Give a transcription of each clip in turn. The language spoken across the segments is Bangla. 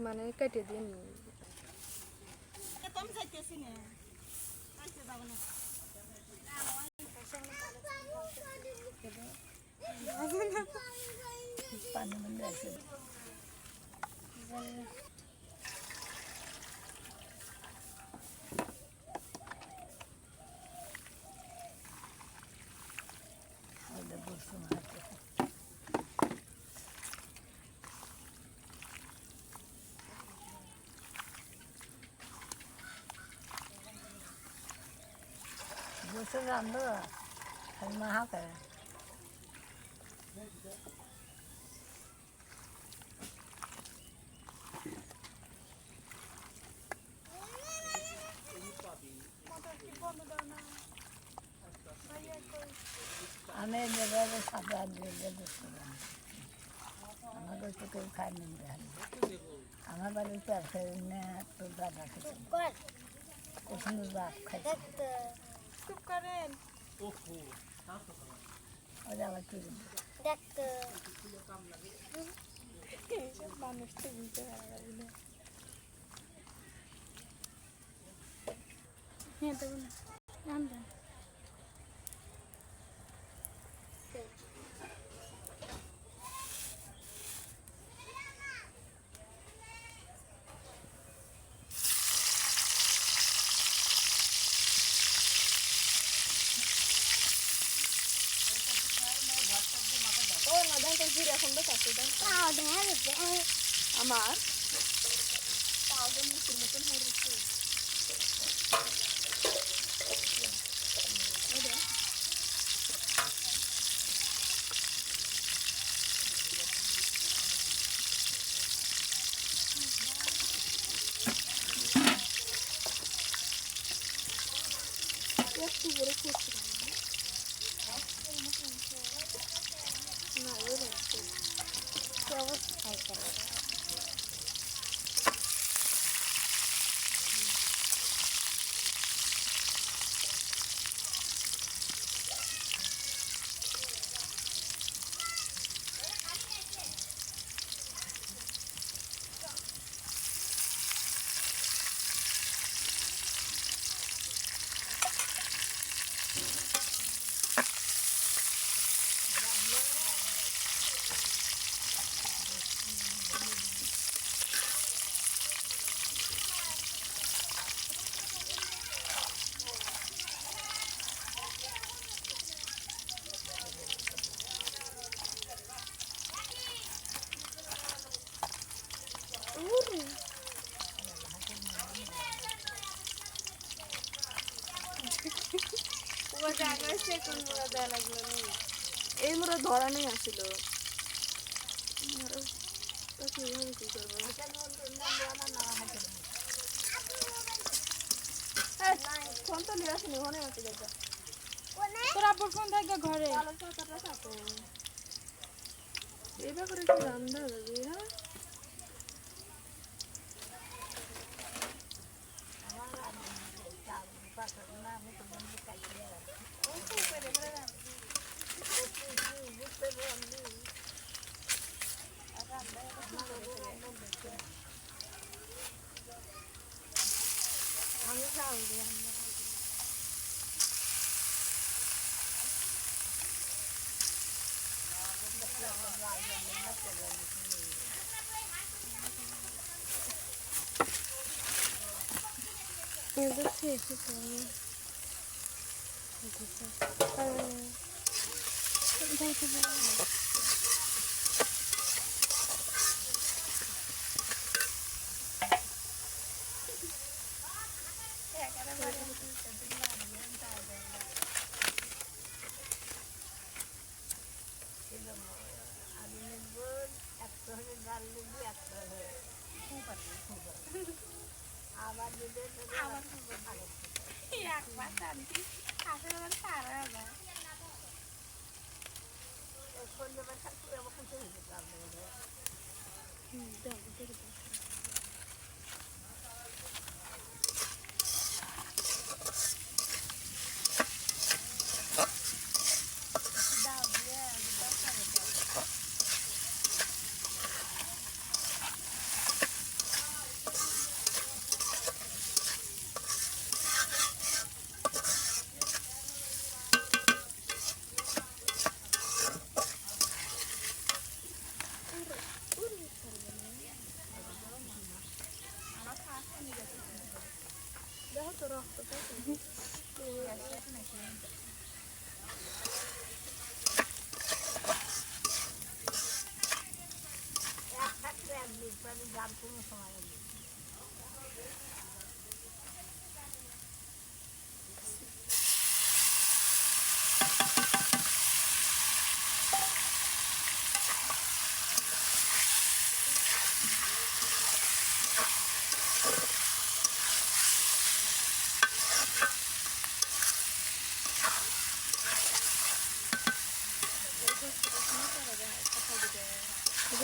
মানে কেটে দিয়ে নিয়ে Bữa làm nữa, thành mà hát cái আমি যেভাবে সাবধান দিয়ে বসে আমাদের তো কেউ খায়নি আমার বাড়িতে আছে তো দাদা খেতে ওখানে বাপ খাইছে চুপ করেন ওরা আবার চুরি দেখতে এইসব মানুষ তো বুঝতে পারবে না হ্যাঁ দেবো না নাম দেন আমার পাউডার মতন মতন হয়ে গেছে একটু বড় করছি না ওই রাখছি কি অবস্থা করে এই মোরা ধরা নেই আসিল ফোন তো নিয়ে আসিনি মনে আছে তোর আব্বুর ফোন থাকে ঘরে এবার করে কি রান্না যাবে হ্যাঁ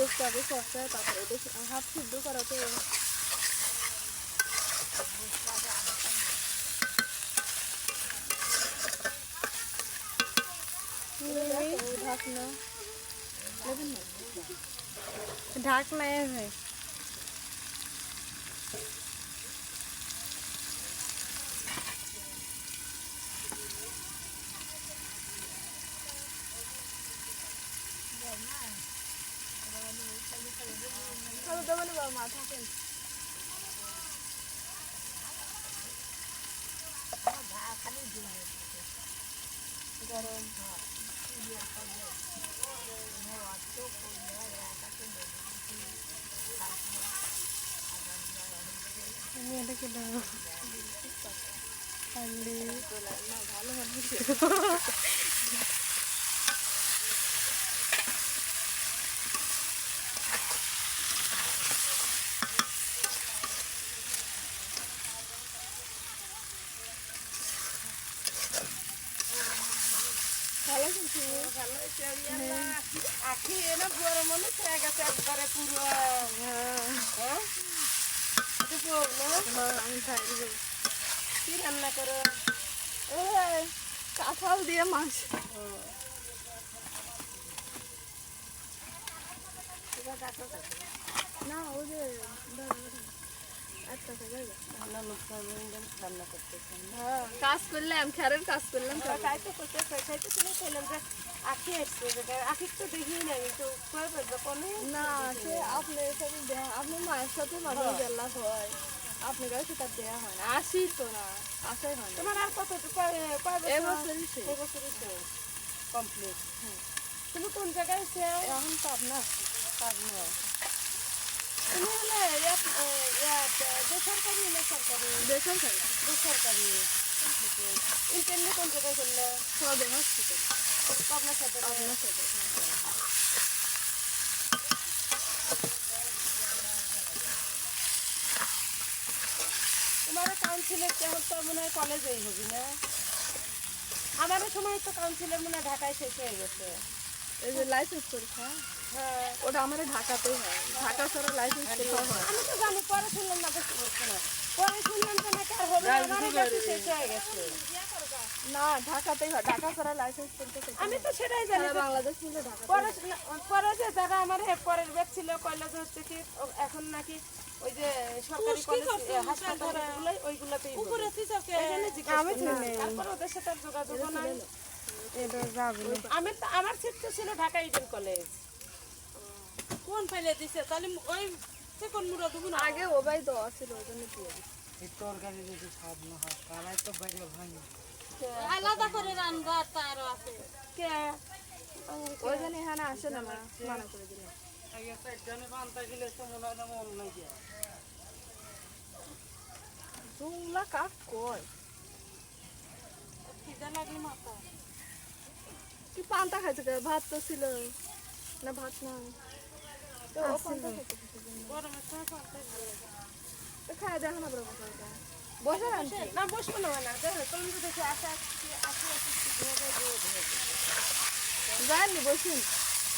বসতে হবে সস্তা, তারপরে হাত সিদ্ধ করাতে ঢাকনা ঢাকনা ভাই মাথা গরম এটাকে ভালো ভালো কিন্তু ভালো আখি এনে বড় মনে হয়ে গেছে একবারে পুরো আমি কি রান্না করো কাঁঠাল দিয়ে মাছ না ওই যে কাজ করলাম খেরের কাজ করলাম আখি এসছে আখি তো দেখি নাই তো না সে আপনি আপনি মায়ের সাথে মাঝে গেলা হয় আপনার কাছে তার দেওয়া হয় না আসি তো না আসাই হয় না তোমার আর কত কমপ্লিট তুমি কোন জায়গায় এখন পাবনা পাবনা তুমি হলে বেসরকারি না সরকারি বেসরকারি বেসরকারি ইন্টারনেট কোন জায়গায় করলে সদর হসপিটাল পাবনা সদর পাবনা সদর তোমার কাউন্সিলের কেমন তো মনে হয় কলেজেই হবি না আমারও সময় তো কাউন্সিলের মনে হয় ঢাকায় শেষ হয়ে গেছে এই যে লাইসেন্স পরীক্ষা হ্যাঁ ওটা আমাদের ঢাকাতেই হয় ঢাকা ছাড়া লাইসেন্স পরীক্ষা হয় আমি তো জানি পরে শুনলাম না বেশি করছে না পরে শুনলাম তো নাকি আর হবে না আমার কাছে শেষ হয়ে গেছে না ঢাকাতেই হয় ঢাকা ছাড়া লাইসেন্স পরীক্ষা আমি তো সেটাই জানি বাংলাদেশ থেকে ঢাকা পরে যে যারা আমার পরের ব্যাচ ছিল কলেজ হচ্ছে কি এখন নাকি ওই যে সরকারি কলেজ হাসপাতালগুলো ওইগুলোতেই উপরে আমি তারপর ওদের সাথে যোগাযোগ নাই এটা যাবে আমি তো আমার সিট তো ছিল ঢাকা ইডেন কলেজ কোন ফাইলে দিছে তাহলে ওই সেকন্ড মুড়া দেব না আগে ওবাই তো ছিল ওই জন্য দিয়ে এই তরকারি যদি স্বাদ না হয় তাহলে তো বাইরে ভাঙে আলাদা করে রান্না তার আছে কে ওই জন্য এখানে আসে না মানা করে দিলাম আগে তো একজনে পান্তা গিলে তো মনে হয় না মন নাই দিয়া জুংলা কাক কই খিদা লাগলে মাথা কি পান্তা খাইছে ভাত তো ছিল না ভাত না তো পান্তা খাইতে গরমে পান্তা ভালো লাগে তো খাই দেখো না বড় কথা বসে না বসবো না না তুমি তো দেখো আশা জানি বসুন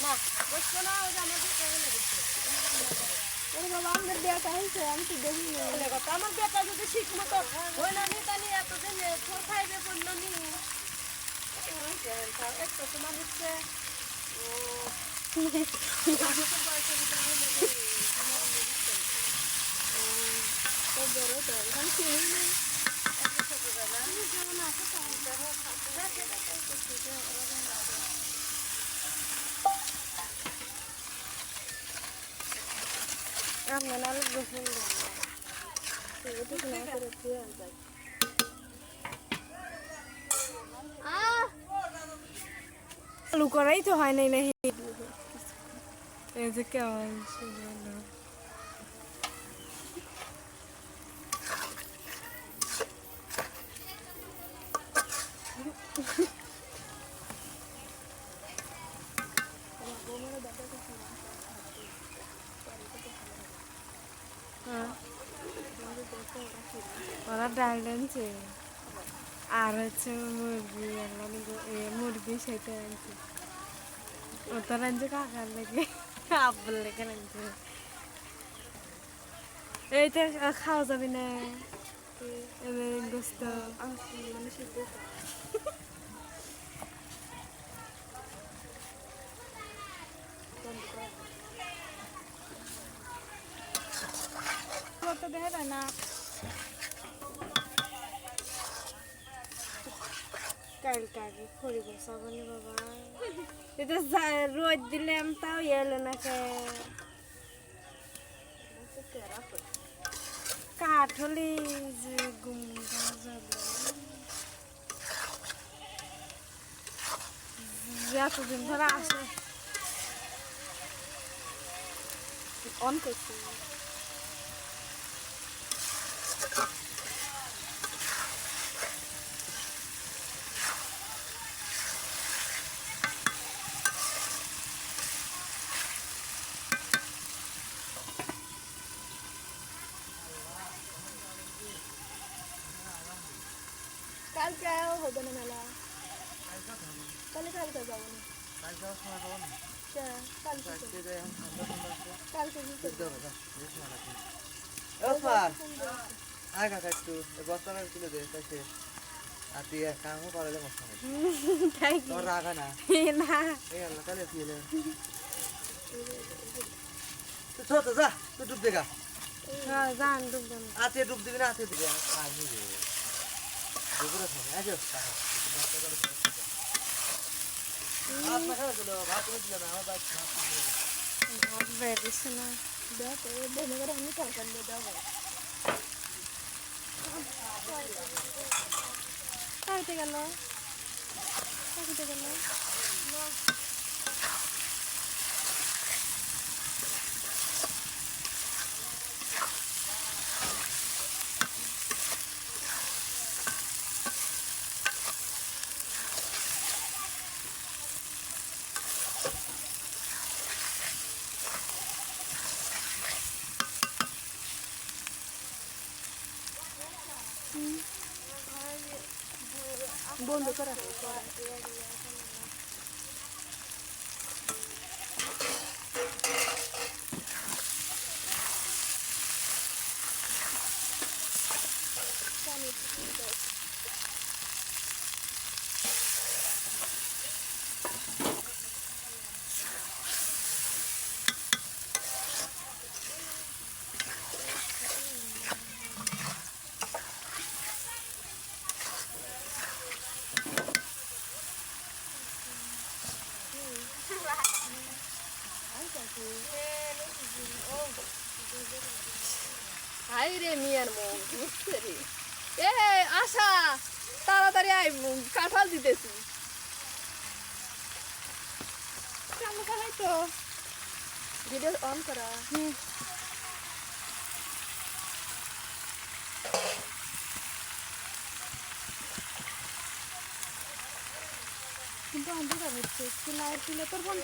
না বসবো না ওই আমাদের কেমন লাগছে ওরে বাবা আমার বিয়া কাহিছে আমি তো দেখি না কথা আমার বিয়াটা যদি ঠিক মতো হয় না নি তাহলে এতদিন ফোর খাইবে পড়লো নি একটা তোমার হচ্ছে লুকারাই তো হয় নাই নাকি এই যে কেমন ওরা ডাল আনছে আর হচ্ছে মুরগি মুরগি সেটা আনছে ওটা আনছে কাকার লাগে আব্বুল লেখা লাগবে এইটা খাওয়া যাবে না গোস্ত করতে দেখা যায় না কাল কাকে খড়ি বসাবো না বাবা এটা রোদ দিলাম তাও এলো না কে কাঠ হলে যে গুম যাবে এতদিন ধরে আসে অন করছি কালকে হবে না মেলা তাহলে কালকে যাবো না কালকে রাখা না না তাহলে যা তুই ডুব দেখা জান ডুবলাম আতে ডুব দিবি না আতে দিবি দুপুরে খাবে আজ বেরিয়েছে না আমি তরকারি দেবো খাইতে গেল খাইতে গেল বন্ধ করা হাই রে মিয়ার মুখ বুঝতে রে এ আশা তাড়াতাড়ি আই কাঁঠাল দিতেছি তো ভিডিও অন করা কিন্তু অন্ধকার হচ্ছে একটু লাইট দিলে তোর ফোন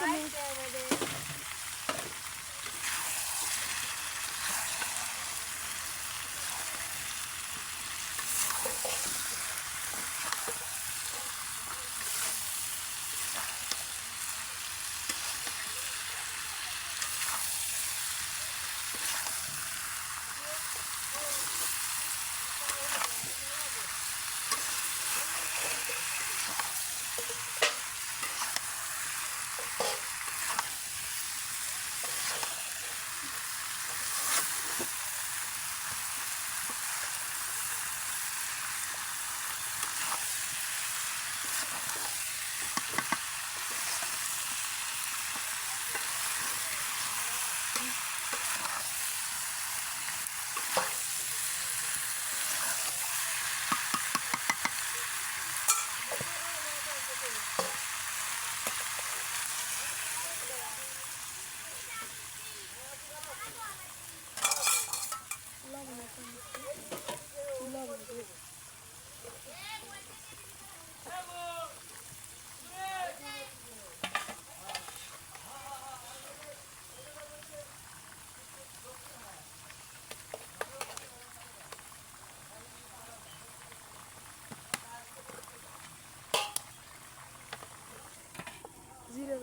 জিরে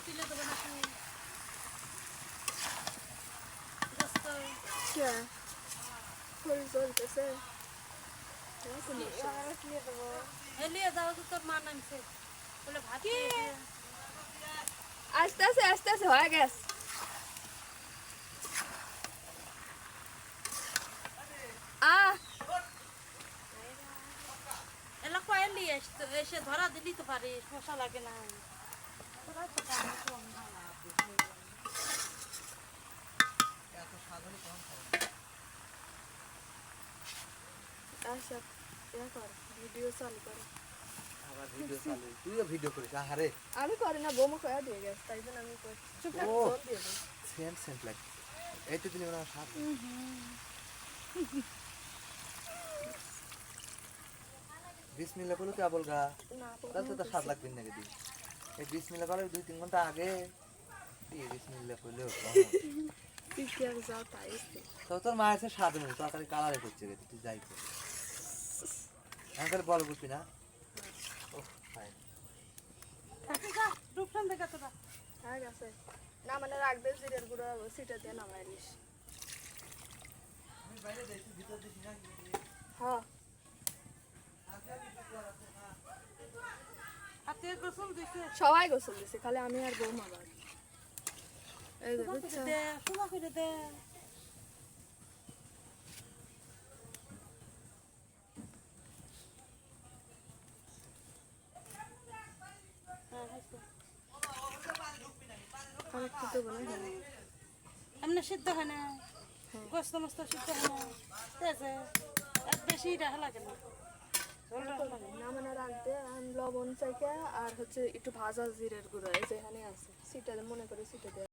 তুলে দেবো নাকি দোস্ত কে খড়ি জ্বলতেছে এলিয়ে যাও তো তোর মা নামছে বলে ভাত আস্তে আস্তে আস্তে আস্তে হয়ে গেছে এলা কয়ে নিয়ে এসে ধরা দিলি তো পারিস মশা লাগে না আচ্ছা ইয়া কর ভিডিও চালু কর আবার ভিডিও চালু তুইও ভিডিও করিস আহারে আমি করি না বৌমা কয়া দিয়ে গেছে তাই জন্য আমি করি চুপ থাক ও। ফোন দিয়ে দে। সেন্ট সেন্ট লাগে এই তো দিনে আমার স্বাদ বিসমিল্লাহ বলো কে বলগা না তাহলে তো তার স্বাদ লাগবে নাকি দি এই বিসমিল্লাহ বলে 2-3 ঘন্টা আগে এই বিসমিল্লাহ বললেও তুই কি আর যাও তাই তো তোর মা এসে স্বাদ নেই তরকারি কালারে করছে রে তুই যাই কর আমি তাহলে বল বুঝবি না ও ফাইন যা রূপসান দেখা তোরা হ্যাঁ গেছে না মানে রাখ দে জিরের গুঁড়ো সিটা দিয়ে নামাই দিস আমি বাইরে যাই তুই ভিতর দিস না হ্যাঁ হাতে গোসল দিছে সবাই গোসল দিছে খালি আমি আর বৌমা বাদ এই যে বুঝছো দে তোমা করে দে আর একটু দেবো না হ্যাঁ। এমনি সিদ্ধ হয় না গোস্ত মস্ত সিদ্ধ হয় না ঠিক আছে এক বেশি রাখা লাগে না ঝোল রাখা লাগে না। না মানে রাখতে আমি লবণ চাইকে আর হচ্ছে একটু ভাজা জিরের গুঁড়ো এই যেখানে আছে সিটা মনে করে সিটা দেয়